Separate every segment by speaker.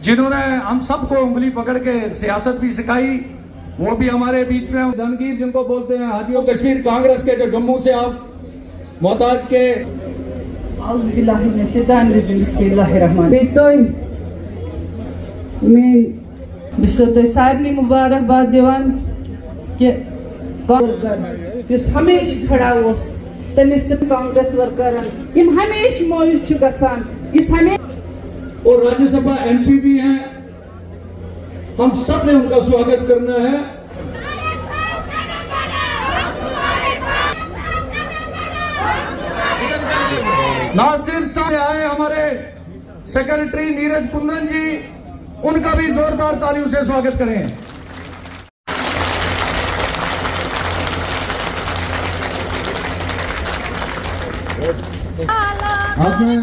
Speaker 1: जिन्होंने हम सबको उंगली पकड़ के सियासत भी सिखाई, वो भी हमारे बीच में।
Speaker 2: जहांगीर जिनको बोलते हैं हाजी कश्मीर कांग्रेस के, जो जम्मू से आप मोहताज के।
Speaker 3: सारनी मुबारकबाद दिवान कि हमेशा खड़ा तमिस कांग्रेस वर्कर हमेशा मायूस गसान।
Speaker 2: और राज्यसभा एमपी भी हैं, हम सब ने उनका स्वागत करना है।
Speaker 1: नासिर साहब आए हमारे सेक्रेटरी नीरज कुंदन जी, उनका भी जोरदार तालियों से स्वागत करें।
Speaker 2: आपने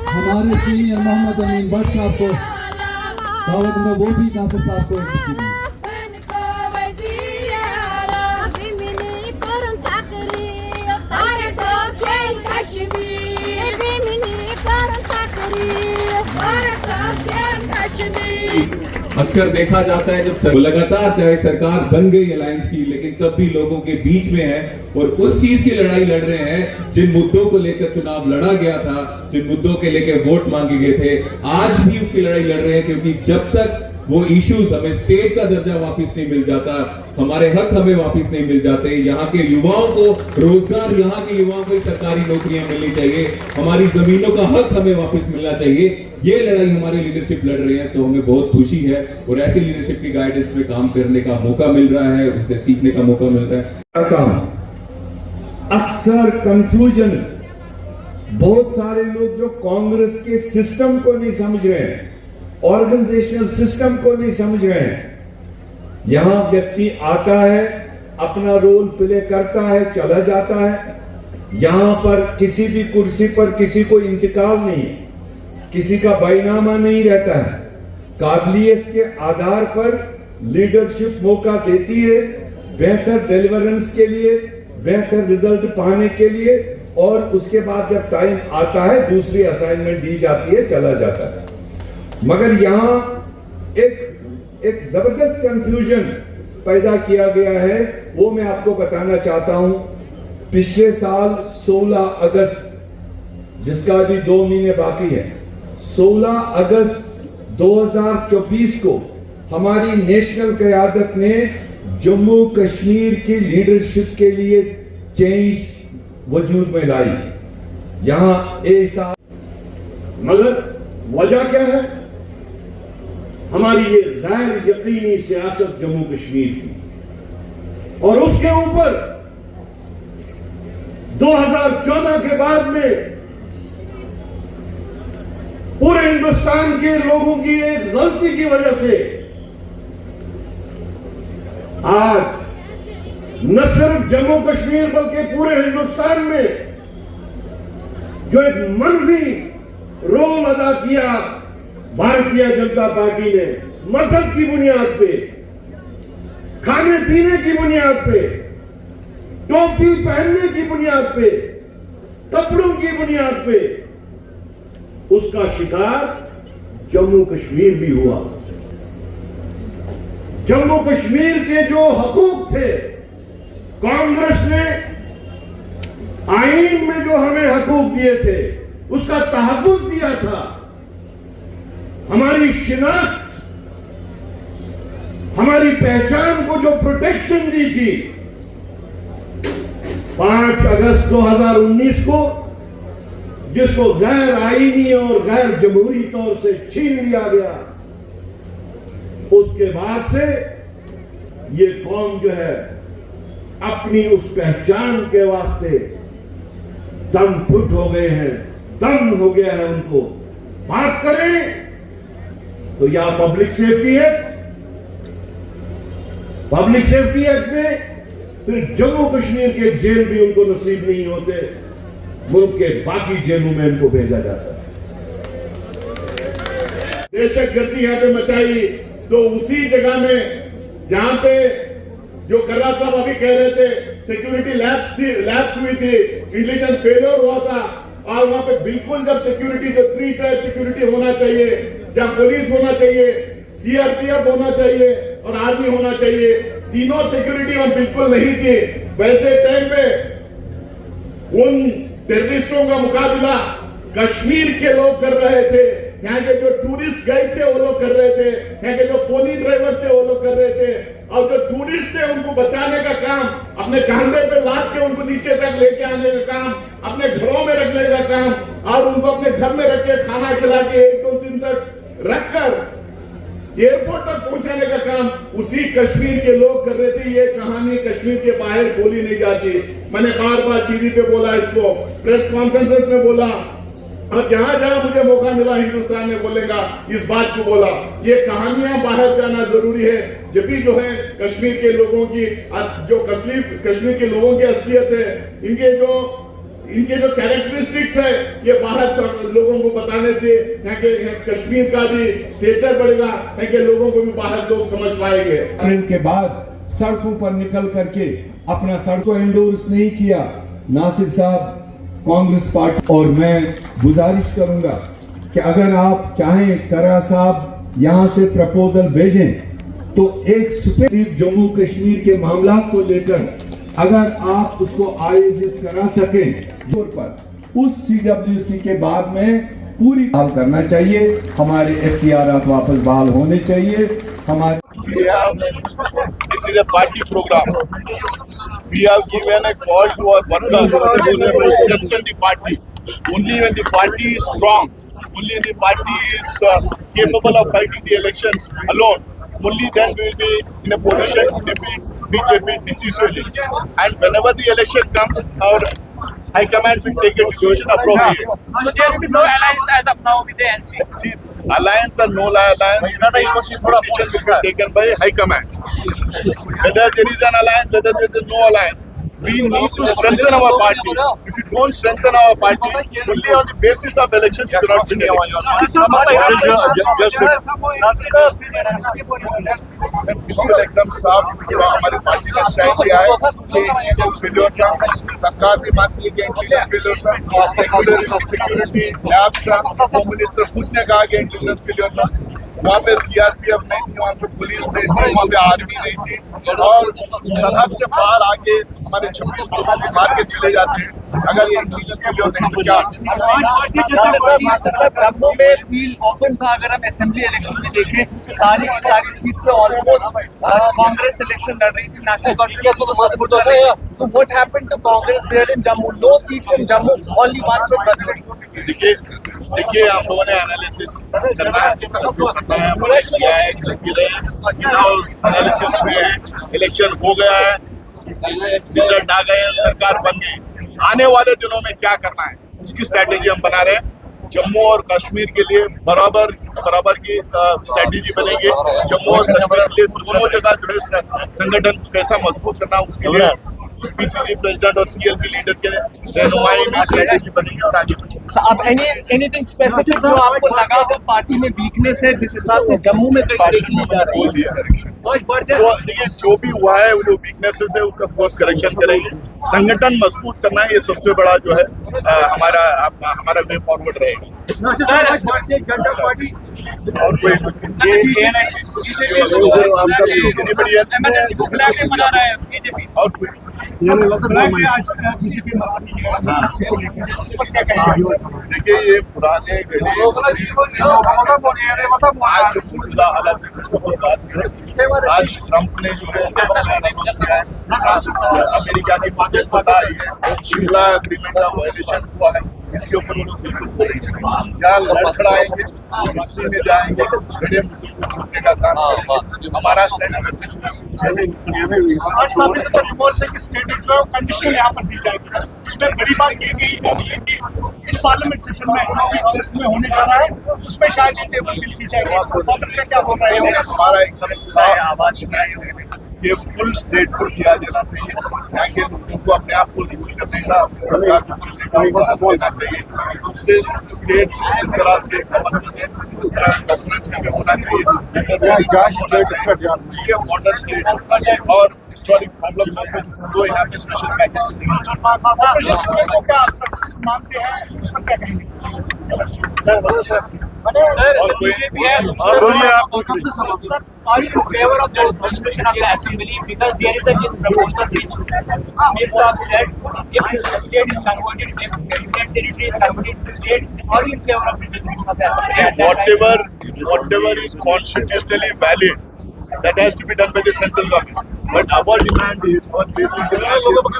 Speaker 2: हमारे सीनियर मोहम्मद अमीन भट्ट साहब को दावत में, वो भी नासिर साहब को
Speaker 4: अक्सर देखा जाता है जब लगातार चाहे सरकार बन गई अलायंस की, लेकिन तब भी लोगों के बीच में है और उस चीज की लड़ाई लड़ रहे हैं जिन मुद्दों को लेकर चुनाव लड़ा गया था, जिन मुद्दों के लेकर वोट मांगे गए थे, आज भी उसकी लड़ाई लड़ रहे हैं। क्योंकि जब तक वो इश्यूज, हमें स्टेट का दर्जा वापस नहीं मिल जाता, हमारे हक हमें वापस नहीं मिल जाते, यहाँ के युवाओं को रोजगार, यहाँ के युवाओं को सरकारी नौकरियां मिलनी चाहिए, हमारी जमीनों का हक हमें वापस मिलना चाहिए, ये लड़ाई हमारी लीडरशिप लड़ रही है। तो हमें बहुत खुशी है और ऐसी लीडरशिप की गाइडेंस में काम करने का मौका मिल रहा है, उनसे सीखने का मौका मिल रहा है।
Speaker 5: अक्सर कंफ्यूजन, बहुत सारे लोग जो कांग्रेस के सिस्टम को नहीं समझ रहे हैं, ऑर्गेनाइजेशनल सिस्टम को नहीं समझ रहे हैं। यहां व्यक्ति आता है, अपना रोल प्ले करता है, चला जाता है। यहां पर किसी भी कुर्सी पर किसी को इंतकाल नहीं है, किसी का बैनामा नहीं रहता है। काबिलियत के आधार पर लीडरशिप मौका देती है बेहतर डिलीवरेंस के लिए, बेहतर रिजल्ट पाने के लिए, और उसके बाद जब टाइम आता है दूसरी असाइनमेंट दी जाती है, चला जाता है। मगर यहां एक जबरदस्त कंफ्यूजन पैदा किया गया है, वो मैं आपको बताना चाहता हूं। पिछले साल 16 अगस्त, जिसका अभी 2 महीने बाकी है, 16 अगस्त 2024 को हमारी नेशनल क़यादत ने जम्मू कश्मीर की लीडरशिप के लिए चेंज वजूद में लाई। यहां ऐसा, मगर वजह क्या है? हमारी ये गैर यकीनी सियासत जम्मू कश्मीर की, और उसके ऊपर 2014 के बाद में पूरे हिंदुस्तान के लोगों की एक गलती की वजह से आज न सिर्फ जम्मू कश्मीर बल्कि पूरे हिंदुस्तान में जो एक मनफी रोल अदा किया भारतीय जनता पार्टी ने, मजहब की बुनियाद पे, खाने पीने की बुनियाद पे, टोपी पहनने की बुनियाद पे, कपड़ों की बुनियाद पे, उसका शिकार जम्मू कश्मीर भी हुआ। जम्मू कश्मीर के जो हकूक थे, कांग्रेस ने आईन में जो हमें हकूक दिए थे उसका तहफ्फुज़ दिया था। हमारी शिनाख्त, हमारी पहचान को जो प्रोटेक्शन दी थी, 5 अगस्त 2019 को जिसको गैर आईनी और गैर जमहूरी तौर से छीन लिया गया, उसके बाद से ये कौम जो है अपनी उस पहचान के वास्ते दम फुट हो गए हैं, दम हो गया है उनको। बात करें तो यहां पब्लिक सेफ्टी एक्ट में फिर जम्मू कश्मीर के जेल भी उनको नसीब नहीं होते, मुल्क के बाकी जेलों में इनको भेजा जाता है। बेशक गलती यहां पे मचाई तो उसी जगह में जहां पे जो कर्रा साहब अभी कह रहे थे सिक्योरिटी लैप्स हुई थी, इंटेलिजेंस फेलियर हुआ था, और वहां पे बिल्कुल जब सिक्योरिटी जो 3 टायर सिक्योरिटी होना चाहिए
Speaker 6: जहां पुलिस होना चाहिए, सीआरपीएफ होना चाहिए और आर्मी होना चाहिए। तीनों सिक्योरिटी वहां बिल्कुल नहीं थी। वैसे टाइम पे उन टेररिस्टों का मुकाबला कश्मीर के लोग कर रहे थे। यहाँ के जो टूरिस्ट गाइड थे वो लोग कर रहे थे, यहाँ के जो पोनी ड्राइवर्स थे वो लोग कर रहे थे, और जो टूरिस्ट थे उनको बचाने का काम, अपने कंधे पे लाद के उनको नीचे तक लेके आने का काम, अपने घरों में रखने का काम, और उनको अपने घर में रख के खाना खिला के 1-2 दिन तक रखकर एयरपोर्ट तक पहुंचाने का काम उसी कश्मीर के लोग कर रहे थे। ये कहानी कश्मीर के बाहर बोली नहीं जाती। मैंने बार बार टीवी पे बोला, इसको प्रेस कॉन्फ्रेंसेस में बोला, और जहां जहां मुझे मौका मिला हिंदुस्तान में बोलेगा, इस बात को बोला। ये कहानियां बाहर जाना जरूरी है। जब भी जो है कश्मीर के लोगों की जो कश्मीर के लोगों की असलियत है, इनके जो कैरेक्टरिस्टिक्स है, ये बाहर लोगों को बताने से यहाँ के कश्मीर का भी स्टेचर बढ़ेगा, यहाँ के लोगों को भी बाहर लोग समझ पाएंगे।
Speaker 5: अप्रैल के बाद सड़कों पर निकल करके अपना सड़क को एंडोर्स नहीं किया नासिर साहब, कांग्रेस पार्टी। और मैं गुजारिश करूंगा कि अगर आप चाहें करा साहब यहाँ से प्रपोजल भेजें, तो एक सुप्रीम जम्मू कश्मीर के मामला को लेकर अगर आप उसको आयोजित करा सकें जोर पर, उस CWC के बाद में पूरी बहाल करना चाहिए, हमारे एख्तियारात वापस बहाल होने चाहिए। हमारे
Speaker 6: This is a party program. We have given a call to our workers to strengthen the party. Only when the party is strong, only when the party is capable of fighting the elections alone, only then we will be in a position to defeat BJP decisively. And whenever the election comes, our High Command will take a decision appropriate.
Speaker 7: So there will be no alliance as of now with the NC.
Speaker 6: See, alliance or no alliance, decision will be taken by High Command. Whether there is an alliance, whether there is no alliance, we need to strengthen our party. If you don't strengthen our party, only on the basis of elections, you cannot win elections. बिल्कुल एकदम साफ हमारी party ने stand लिया है कि intelligence failure का सरकार भी मानती है कि इंटेलिजेंस फेल्योर था, सिक्योरिटी लैब्स था, होम मिनिस्टर खुद ने कहा कि इंटेलिजेंस फेल्योर था। वहाँ पे सीआरपीएफ नहीं थी, वहाँ पे पुलिस नहीं थी, वहाँ पे आर्मी नहीं थी, और सरहद से बाहर आके हमारे 26 लोगों को मार के चले जाते हैं। अगर ये इंटेलिजेंस फेल्योर नहीं तो क्या?
Speaker 7: जम्मू में फील्ड ओपन था। अगर हम असेंबली इलेक्शन में देखें, सारी की सारी सीट्स पे ऑलमोस्ट कांग्रेस इलेक्शन लड़ रही थी, नेशनल कांग्रेस को सपोर्ट कर रही है। तो what happened to Congress there in Jammu? No seats in Jammu, only one from Rajouri.
Speaker 6: देखिए आप लोगों ने एनालिसिस करना है, जो करना है किया है, एनालिसिस हुए हैं, इलेक्शन हो गया है, रिजल्ट आ गए हैं, सरकार बन गई। आने वाले दिनों में क्या करना है उसकी स्ट्रैटेजी हम बना रहे हैं। जम्मू और कश्मीर के लिए बराबर की स्ट्रैटेजी बनेगी। जम्मू और कश्मीर के लिए दोनों जगह जो है संगठन कैसा मजबूत करना, उसके लिए PCC प्रेसिडेंट और CLP लीडर के रहनुमाई में स्ट्रैटेजी बनेगी और आगे बढ़ेगी।
Speaker 7: अब एनीथिंग स्पेसिफिक जो आपको लगा हो पार्टी में वीकनेस है, जिस हिसाब से जम्मू में कई की जा रही है?
Speaker 6: तो देखिए जो भी हुआ है वो जो है उसका कोर्स करेक्शन करेंगे। संगठन मजबूत करना है, ये सबसे बड़ा जो है हमारा वे फॉरवर्ड रहेगा। और कोई देखिए ये पुराने आज जो मौजूदा हालत है उसको बर्बाद करें। आज ट्रंप ने जो है अमेरिका की मध्यस्थता आई है, शिमला एग्रीमेंट का वायलेशन हुआ है, इसके ऊपर वो लोग बिल्कुल बोलेंगे, जहाँ लड़खड़ाएंगे हिस्ट्री में जाएंगे, बड़े मुद्दे का काम करेंगे। हमारा स्टैंड
Speaker 8: स्टेटमेंट जो कंडीशन यहाँ पर दी जाएगी, उसमें बड़ी बात ये कही जा रही है कि इस पार्लियामेंट सेशन में जो भी सेशन में होने जा रहा है उसमें शायद ये टेबल मिल दी जाएगी। प्रदर्शन क्या हो रहा है?
Speaker 6: हमारा एकदम साफ आवाज ये फुल स्टेट को दिया जाना चाहिए। यहाँ के लोगों को अपने आप को रिव्यू करने का, सरकार को चुनने का मौका देना चाहिए। दूसरे स्टेट इस तरह से गवर्नेंस होना चाहिए, बॉर्डर स्टेट और हिस्टोरिक प्रॉब्लम तो यहाँ पे स्पेशल
Speaker 8: क्या मानते हैं, उस पर क्या कहेंगे?
Speaker 6: और कोई
Speaker 9: Sir, are you in favor of the resolution of the assembly because there is this proposal which Mir Saab said if the state is converted, if union territory is converted to state, are you in favor of the resolution of the assembly? At that time?
Speaker 6: whatever is constitutionally valid, that has to be done by the central government. But our demand is, our basic demand is with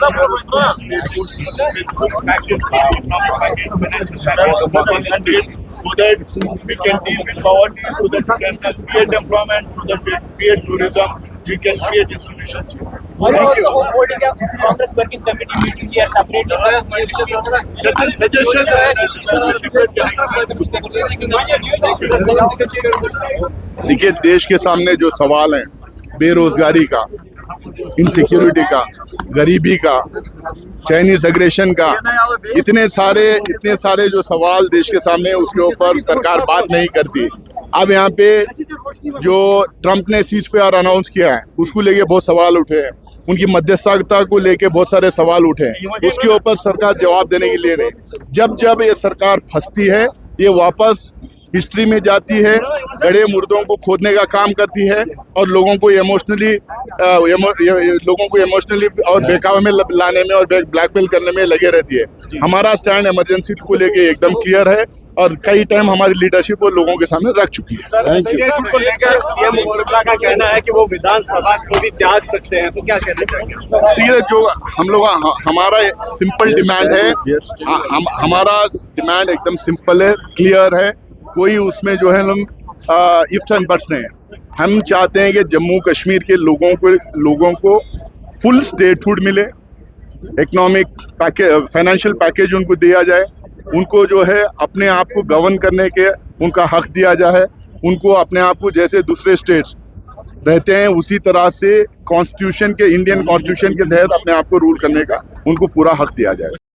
Speaker 6: full package, economic package, financial package of the state, so that we can deal with poverty, so that we can create employment, so that we create tourism, we can create institutions here.
Speaker 9: Are you also holding a Congress working committee meeting here separately?
Speaker 6: That's a suggestion. देखिए, देश के सामने जो सवाल हैं, बेरोजगारी का, insecurity का, गरीबी का, चाइनीज एग्रेशन का, इतने सारे जो सवाल देश के सामने, उसके ऊपर सरकार बात नहीं करती। अब यहाँ पे जो ट्रंप ने सीज़फायर अनाउंस किया है, उसको लेके बहुत सवाल उठे हैं, उनकी मध्यस्थता को लेके बहुत सारे सवाल उठे हैं, उसके ऊपर सरकार जवाब देने के लिए नहीं। जब ये सरकार फंसती है, ये वापस हिस्ट्री में जाती है, गड़े मुर्दों को खोदने का काम करती है और लोगों को इमोशनली और बहकावे में लाने में और ब्लैकमेल करने में लगे रहती है। हमारा स्टैंड इमरजेंसी को लेके एकदम क्लियर है और कई टाइम हमारी लीडरशिप और लोगों के सामने रख चुकी है।
Speaker 7: को लेकर सीएम शुक्ला का कहना है कि वो विधानसभा को भी त्याग सकते हैं, तो क्या कहना चाहिए?
Speaker 6: ये जो हमारा सिंपल डिमांड है, हमारा डिमांड एकदम सिंपल है, क्लियर है, कोई उसमें जो है हम इफ्स एंड बट्स नहीं है। हम चाहते हैं कि जम्मू कश्मीर के लोगों को फुल स्टेटहुड मिले, इकोनॉमिक पैकेज, फाइनेंशियल पैकेज उनको दिया जाए, उनको जो है अपने आप को गवर्न करने के उनका हक दिया जाए, उनको अपने आप को जैसे दूसरे स्टेट्स रहते हैं उसी तरह से कॉन्स्टिट्यूशन के, इंडियन कॉन्स्टिट्यूशन के तहत अपने आप को रूल करने का उनको पूरा हक दिया जाए।